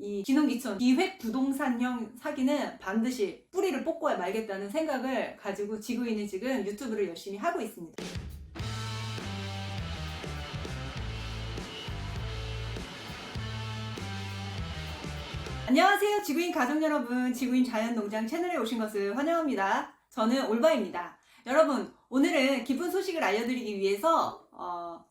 이 귀농귀촌 기획부동산형 사기는 반드시 뿌리를 뽑고야 말겠다는 생각을 가지고 지구인이 지금 유튜브를 열심히 하고 있습니다. 안녕하세요 지구인 가족 여러분, 지구인 자연농장 채널에 오신 것을 환영합니다. 저는 올바입니다. 여러분, 오늘은 기쁜 소식을 알려드리기 위해서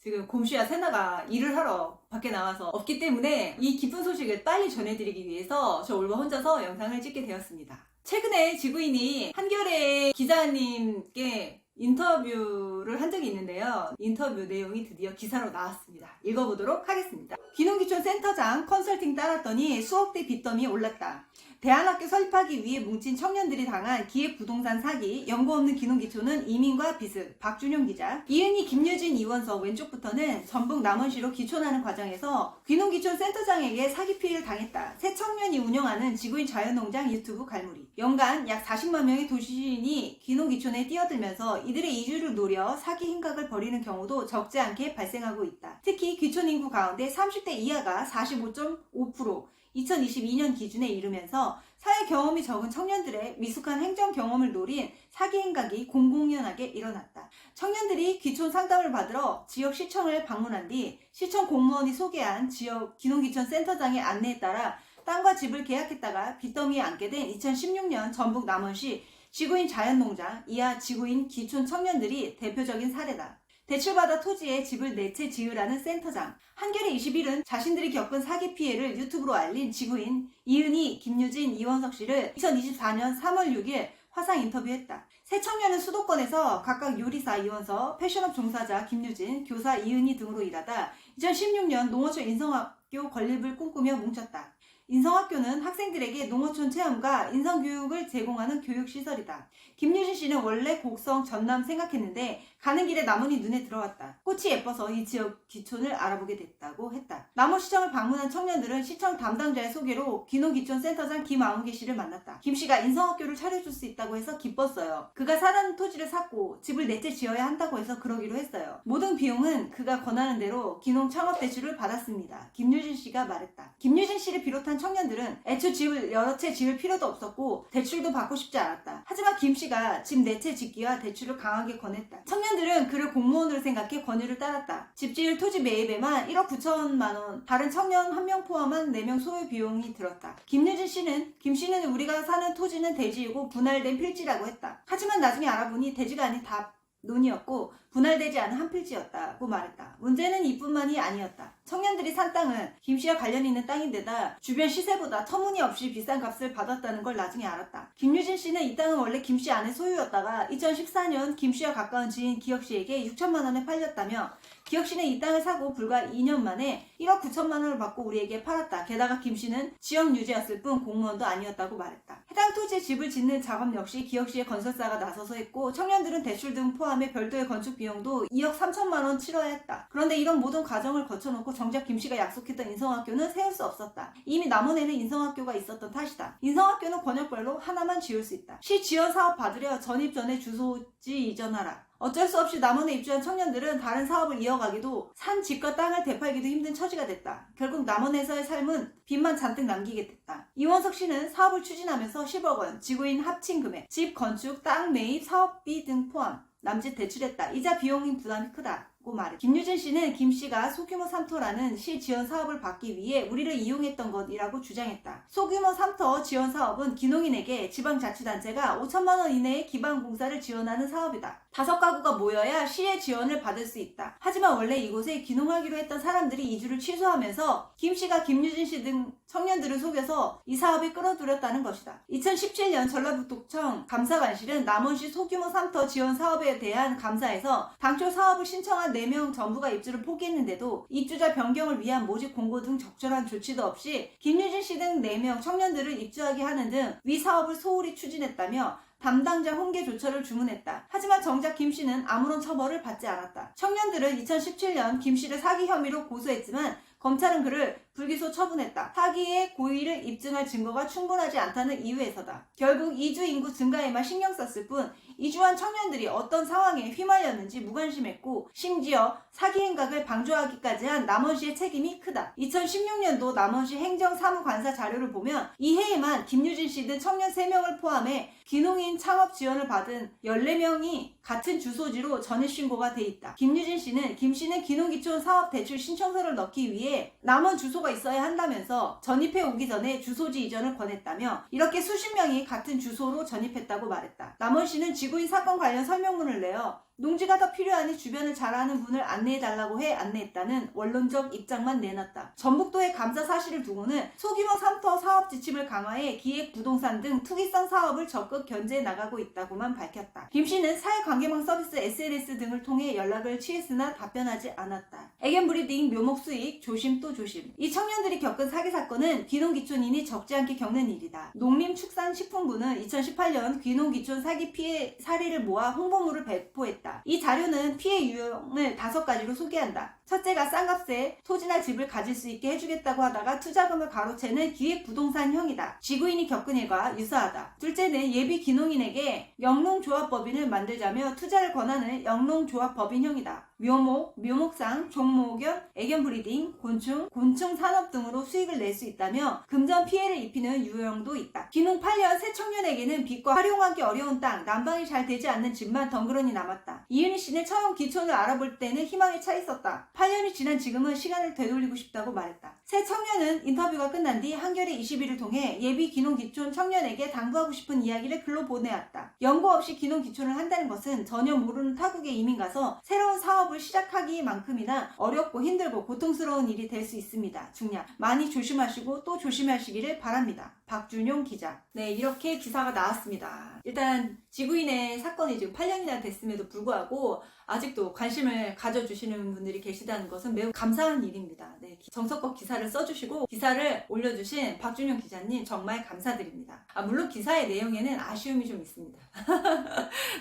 지금 곰씨와 세나가 일을 하러 밖에 나와서 없기 때문에 이 기쁜 소식을 빨리 전해드리기 위해서 저 올바 혼자서 영상을 찍게 되었습니다. 최근에 지구인이 한겨레 기자님께 인터뷰를 한 적이 있는데요. 인터뷰 내용이 드디어 기사로 나왔습니다. 읽어보도록 하겠습니다. 귀농귀촌 센터장 컨설팅 따랐더니 수억대 빚더미 올랐다. 대안학교 설립하기 위해 뭉친 청년들이 당한 기획부동산 사기, 연고 없는 귀농귀촌은 이민과 비습. 박준용 기자. 이은희, 김유진, 이원석 왼쪽부터는 전북 남원시로 귀촌하는 과정에서 귀농귀촌 센터장에게 사기 피해를 당했다. 새 청년이 운영하는 지구인 자연농장 유튜브 갈무리. 연간 약 40만 명의 도시인이 귀농귀촌에 뛰어들면서 이들의 이주를 노려 사기 행각을 벌이는 경우도 적지 않게 발생하고 있다. 특히 귀촌 인구 가운데 30대 이하가 45.5%, 2022년 기준에 이르면서 사회 경험이 적은 청년들의 미숙한 행정 경험을 노린 사기 행각이 공공연하게 일어났다. 청년들이 귀촌 상담을 받으러 지역 시청을 방문한 뒤 시청 공무원이 소개한 지역 귀농귀촌 센터장의 안내에 따라 땅과 집을 계약했다가 빚더미에 앉게 된 2016년 전북 남원시 지구인 자연농장, 이하 지구인 귀촌 청년들이 대표적인 사례다. 대출받아 토지에 집을 네 채 지으라는 센터장. 한겨레 21은 자신들이 겪은 사기 피해를 유튜브로 알린 지구인 이은희, 김유진, 이원석 씨를 2024년 3월 6일 화상 인터뷰했다. 새 청년은 수도권에서 각각 요리사 이원석, 패션업 종사자 김유진, 교사 이은희 등으로 일하다 2016년 농어촌 인성학교 건립을 꿈꾸며 뭉쳤다. 인성학교는 학생들에게 농어촌 체험과 인성교육을 제공하는 교육시설이다. 김유진 씨는 원래 곡성 전남 생각했는데 가는 길에 남원이 눈에 들어왔다. 꽃이 예뻐서 이 지역 귀촌을 알아보게 됐다고 했다. 남원시청을 방문한 청년들은 시청 담당자의 소개로 귀농귀촌 센터장 김아웅기 씨를 만났다. 김 씨가 인성학교를 차려줄 수 있다고 해서 기뻤어요. 그가 사는 토지를 샀고 집을 네 채 지어야 한다고 해서 그러기로 했어요. 모든 비용은 그가 권하는 대로 귀농 창업 대출을 받았습니다. 김유진 씨가 말했다. 김유진 씨를 비롯한 청년들은 애초 집을 여러 채 지을 필요도 없었고 대출도 받고 싶지 않았다. 하지만 김 씨가 집 네 채 짓기와 대출을 강하게 권했다. 청년들은 그를 공무원으로 생각해 권유를 따랐다. 집 지을 토지 매입에만 1억 9천만 원, 다른 청년 1명 포함한 4명 소요 비용이 들었다. 김유진 씨는 김 씨는 우리가 사는 토지는 대지이고 분할된 필지라고 했다. 하지만 나중에 알아보니 대지가 아닌 다 논이었고 분할되지 않은 한 필지였다고 말했다. 문제는 이뿐만이 아니었다. 청년들이 산 땅은 김 씨와 관련 있는 땅인데다 주변 시세보다 터무니없이 비싼 값을 받았다는 걸 나중에 알았다. 김유진 씨는 이 땅은 원래 김 씨 아내 소유였다가 2014년 김 씨와 가까운 지인 기혁 씨에게 6천만 원에 팔렸다며 기혁 씨는 이 땅을 사고 불과 2년 만에 1억 9천만 원을 받고 우리에게 팔았다. 게다가 김 씨는 지역 유지였을 뿐 공무원도 아니었다고 말했다. 해당 토지에 집을 짓는 작업 역시 기혁 씨의 건설사가 나서서 했고 청년들은 대출 등 포함해 별도의 건축 비용도 2억 3천만 원 치러야 했다. 그런데 이런 모든 과정을 거쳐놓고 정작 김 씨가 약속했던 인성학교는 세울 수 없었다. 이미 남원에는 인성학교가 있었던 탓이다. 인성학교는 권역별로 하나만 지을 수 있다. 시 지원 사업 받으려 전입 전에 주소지 이전하라. 어쩔 수 없이 남원에 입주한 청년들은 다른 사업을 이어가기도 산 집과 땅을 되팔기도 힘든 처지가 됐다. 결국 남원에서의 삶은 빚만 잔뜩 남기게 됐다. 이원석 씨는 사업을 추진하면서 10억 원, 지구인 합친 금액, 집 건축, 땅 매입, 사업비 등 포함 남짓 대출했다. 이자 비용인 부담이 크다. 말해. 김유진 씨는 김 씨가 소규모 삼터라는 시 지원 사업을 받기 위해 우리를 이용했던 것이라고 주장했다. 소규모 삼터 지원 사업은 귀농인에게 지방자치단체가 5천만 원 이내의 기반공사를 지원하는 사업이다. 5가구가 모여야 시의 지원을 받을 수 있다. 하지만 원래 이곳에 귀농하기로 했던 사람들이 이주를 취소하면서 김 씨가 김유진 씨 등 청년들을 속여서 이 사업에 끌어들였다는 것이다. 2017년 전라북도청 감사관실은 남원시 소규모 삼터 지원 사업에 대한 감사에서 당초 사업을 신청한 4명 전부가 입주를 포기했는데도 입주자 변경을 위한 모집 공고 등 적절한 조치도 없이 김유진 씨 등 4명 청년들을 입주하게 하는 등 위 사업을 소홀히 추진했다며 담당자 훈계 조처를 주문했다. 하지만 정작 김 씨는 아무런 처벌을 받지 않았다. 청년들은 2017년 김 씨를 사기 혐의로 고소했지만 검찰은 그를 불기소 처분했다. 사기의 고의를 입증할 증거가 충분하지 않다는 이유에서다. 결국 이주 인구 증가에만 신경 썼을 뿐 이주한 청년들이 어떤 상황에 휘말렸는지 무관심했고 심지어 사기 행각을 방조하기까지 한 남원시의 책임이 크다. 2016년도 남원시 행정사무관사 자료를 보면 이 해에만 김유진 씨 등 청년 3명을 포함해 귀농인 창업 지원을 받은 14명이 같은 주소지로 전입신고가 돼 있다. 김유진 씨는 김 씨는 귀농기촌 사업 대출 신청서를 넣기 위해 남원 주소가 있어야 한다면서 전입해 오기 전에 주소지 이전을 권했다며 이렇게 수십 명이 같은 주소로 전입했다고 말했다. 남원시는 지구인 사건 관련 설명문을 내어 농지가 더 필요하니 주변을 잘 아는 분을 안내해달라고 해 안내했다는 원론적 입장만 내놨다. 전북도의 감사 사실을 두고는 소규모 삼터 사업 지침을 강화해 기획, 부동산 등 투기성 사업을 적극 견제해 나가고 있다고만 밝혔다. 김 씨는 사회관계망 서비스 SNS 등을 통해 연락을 취했으나 답변하지 않았다. 애견 브리딩, 묘목 수익, 조심 또 조심. 이 청년들이 겪은 사기 사건은 귀농기촌인이 적지 않게 겪는 일이다. 농림축산식품부는 2018년 귀농기촌 사기 피해 사례를 모아 홍보물을 배포했다. 이 자료는 피해 유형을 5가지로 소개한다. 첫째가 싼값에 토지나 집을 가질 수 있게 해주겠다고 하다가 투자금을 가로채는 기획부동산형이다. 지구인이 겪은 일과 유사하다. 둘째는 예비 귀농인에게 영농조합법인을 만들자며 투자를 권하는 영농조합법인형이다. 묘목, 묘목상, 종목견, 애견 브리딩, 곤충 산업 등으로 수익을 낼 수 있다며 금전 피해를 입히는 유형도 있다. 귀농 8년 새 청년에게는 빚과 활용하기 어려운 땅, 난방이 잘 되지 않는 집만 덩그러니 남았다. 이윤희 씨는 처음 기촌을 알아볼 때는 희망에 차 있었다. 8년이 지난 지금은 시간을 되돌리고 싶다고 말했다. 새 청년은 인터뷰가 끝난 뒤 한겨레 21을 통해 예비 귀농 기촌 청년에게 당부하고 싶은 이야기를 글로 보내왔다. 연고 없이 귀농 기촌을 한다는 것은 전혀 모르는 타국에 이민 가서 새로운 사업을 시작하기만큼이나 어렵고 힘들고 고통스러운 일이 될 수 있습니다. 중량 많이 조심하시고 또 조심하시기를 바랍니다. 박준용 기자. 네, 이렇게 기사가 나왔습니다. 일단 지구인의 사건이 지금 8년이나 됐음에도 불구하고 아직도 관심을 가져주시는 분들이 계시다는 것은 매우 감사한 일입니다. 네, 정석껏 기사를 써주시고 기사를 올려주신 박준용 기자님 정말 감사드립니다. 물론 기사의 내용에는 아쉬움이 좀 있습니다.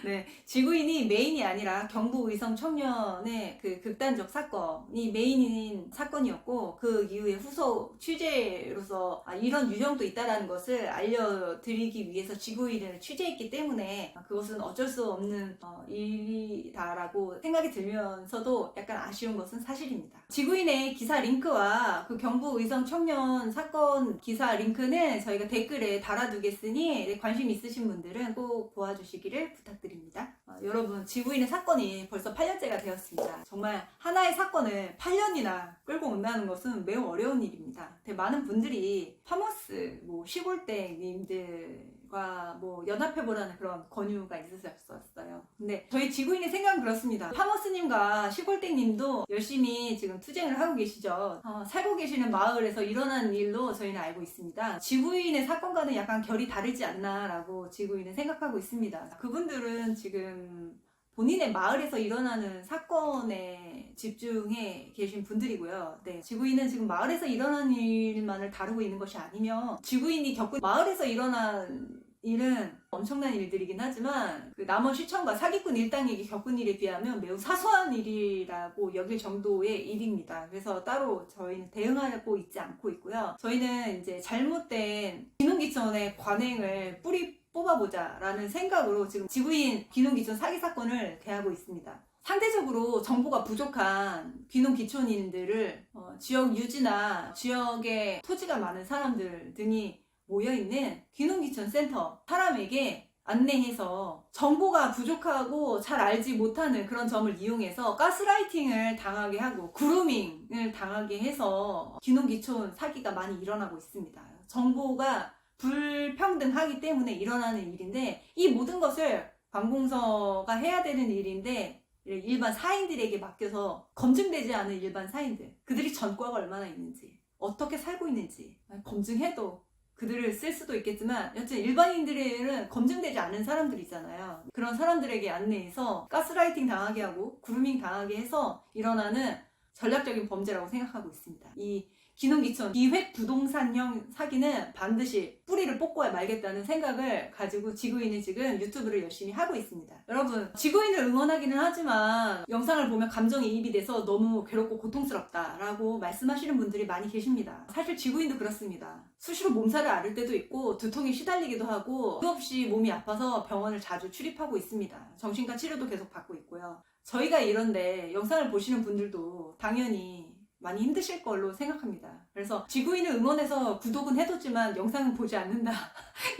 네, 지구인이 메인이 아니라 경북 의성 청년의 그 극단적 사건이 메인인 사건이었고 그 이후에 후속 취재로서 이런 유형도 있다는 것을 알려드리기 위해서 지구인을 취재했기 때문에 그것은 어쩔 수 없는 일이다라고 생각이 들면서도 약간 아쉬운 것은 사실입니다. 지구인의 기사 링크와 그 경북 의성 청년 사건 기사 링크는 저희가 댓글에 달아두겠으니 관심 있으신 분들은 꼭 보아주시기를 부탁드립니다. 여러분, 지구인의 사건이 벌써 8년째가 되었습니다. 정말 하나의 사건을 8년이나 끌고 온다는 것은 매우 어려운 일입니다. 되게 많은 분들이 파머스, 시골땡님들과 연합해보라는 그런 권유가 있으셨어요. 근데 저희 지구인의 생각은 그렇습니다. 파머스님과 시골땡님도 열심히 지금 투쟁을 하고 계시죠. 살고 계시는 마을에서 일어난 일로 저희는 알고 있습니다. 지구인의 사건과는 약간 결이 다르지 않나라고 지구인은 생각하고 있습니다. 그분들은 지금 본인의 마을에서 일어나는 사건에 집중해 계신 분들이고요. 네, 지구인은 지금 마을에서 일어난 일만을 다루고 있는 것이 아니며 지구인이 겪은 마을에서 일어난 일은 엄청난 일들이긴 하지만 그 남원시청과 사기꾼 일당에게 겪은 일에 비하면 매우 사소한 일이라고 여길 정도의 일입니다. 그래서 따로 저희는 대응하고 있지 않고 있고요. 저희는 이제 잘못된 귀농기촌의 관행을 뿌리 뽑아보자 라는 생각으로 지금 지구인 귀농기촌 사기 사건을 대하고 있습니다. 상대적으로 정보가 부족한 귀농기촌인들을 지역 유지나 지역에 토지가 많은 사람들 등이 모여있는 귀농기촌 센터 사람에게 안내해서 정보가 부족하고 잘 알지 못하는 그런 점을 이용해서 가스라이팅을 당하게 하고 그루밍을 당하게 해서 귀농기촌 사기가 많이 일어나고 있습니다. 정보가 불평등하기 때문에 일어나는 일인데 이 모든 것을 관공서가 해야 되는 일인데 일반 사인들에게 맡겨서 검증되지 않은 일반 사인들, 그들이 전과가 얼마나 있는지, 어떻게 살고 있는지 검증해도 그들을 쓸 수도 있겠지만 여튼 일반인들은 검증되지 않은 사람들이잖아요. 그런 사람들에게 안내해서 가스라이팅 당하게 하고 그루밍 당하게 해서 일어나는 전략적인 범죄라고 생각하고 있습니다. 이 기농기촌 기획 부동산형 사기는 반드시 뿌리를 뽑고야 말겠다는 생각을 가지고 지구인이 지금 유튜브를 열심히 하고 있습니다. 여러분, 지구인을 응원하기는 하지만 영상을 보면 감정이입이 돼서 너무 괴롭고 고통스럽다라고 말씀하시는 분들이 많이 계십니다. 사실 지구인도 그렇습니다. 수시로 몸살을 앓을 때도 있고 두통에 시달리기도 하고 이유 없이 몸이 아파서 병원을 자주 출입하고 있습니다. 정신과 치료도 계속 받고 있고요. 저희가 이런데 영상을 보시는 분들도 당연히 많이 힘드실 걸로 생각합니다. 그래서 지구인을 응원해서 구독은 해뒀지만 영상은 보지 않는다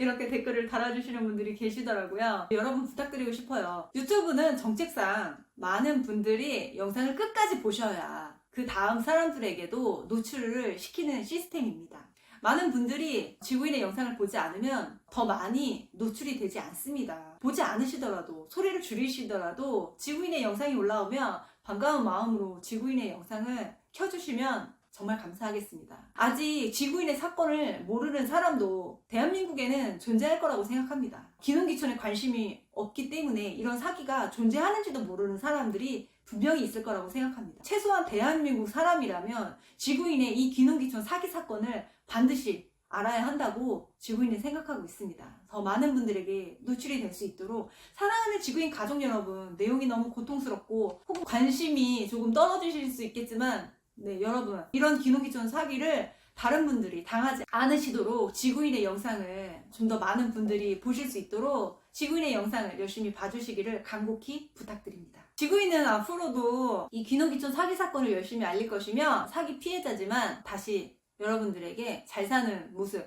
이렇게 댓글을 달아주시는 분들이 계시더라고요. 여러분 부탁드리고 싶어요. 유튜브는 정책상 많은 분들이 영상을 끝까지 보셔야 그 다음 사람들에게도 노출을 시키는 시스템입니다. 많은 분들이 지구인의 영상을 보지 않으면 더 많이 노출이 되지 않습니다. 보지 않으시더라도, 소리를 줄이시더라도 지구인의 영상이 올라오면 반가운 마음으로 지구인의 영상을 켜주시면 정말 감사하겠습니다. 아직 지구인의 사건을 모르는 사람도 대한민국에는 존재할 거라고 생각합니다. 기농기촌에 관심이 없기 때문에 이런 사기가 존재하는지도 모르는 사람들이 분명히 있을 거라고 생각합니다. 최소한 대한민국 사람이라면 지구인의 이 기농기촌 사기 사건을 반드시 알아야 한다고 지구인은 생각하고 있습니다. 더 많은 분들에게 노출이 될 수 있도록 사랑하는 지구인 가족 여러분, 내용이 너무 고통스럽고 혹은 관심이 조금 떨어지실 수 있겠지만 네, 여러분, 이런 기농기촌 사기를 다른 분들이 당하지 않으시도록 지구인의 영상을 좀 더 많은 분들이 보실 수 있도록 지구인의 영상을 열심히 봐주시기를 간곡히 부탁드립니다. 지구인은 앞으로도 이 기농기촌 사기 사건을 열심히 알릴 것이며 사기 피해자지만 다시 여러분들에게 잘 사는 모습,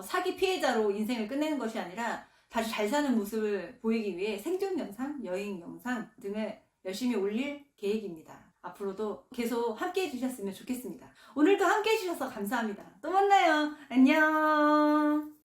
사기 피해자로 인생을 끝내는 것이 아니라 다시 잘 사는 모습을 보이기 위해 생존 영상, 여행 영상 등을 열심히 올릴 계획입니다. 앞으로도 계속 함께 해주셨으면 좋겠습니다. 오늘도 함께 해주셔서 감사합니다. 또 만나요. 안녕.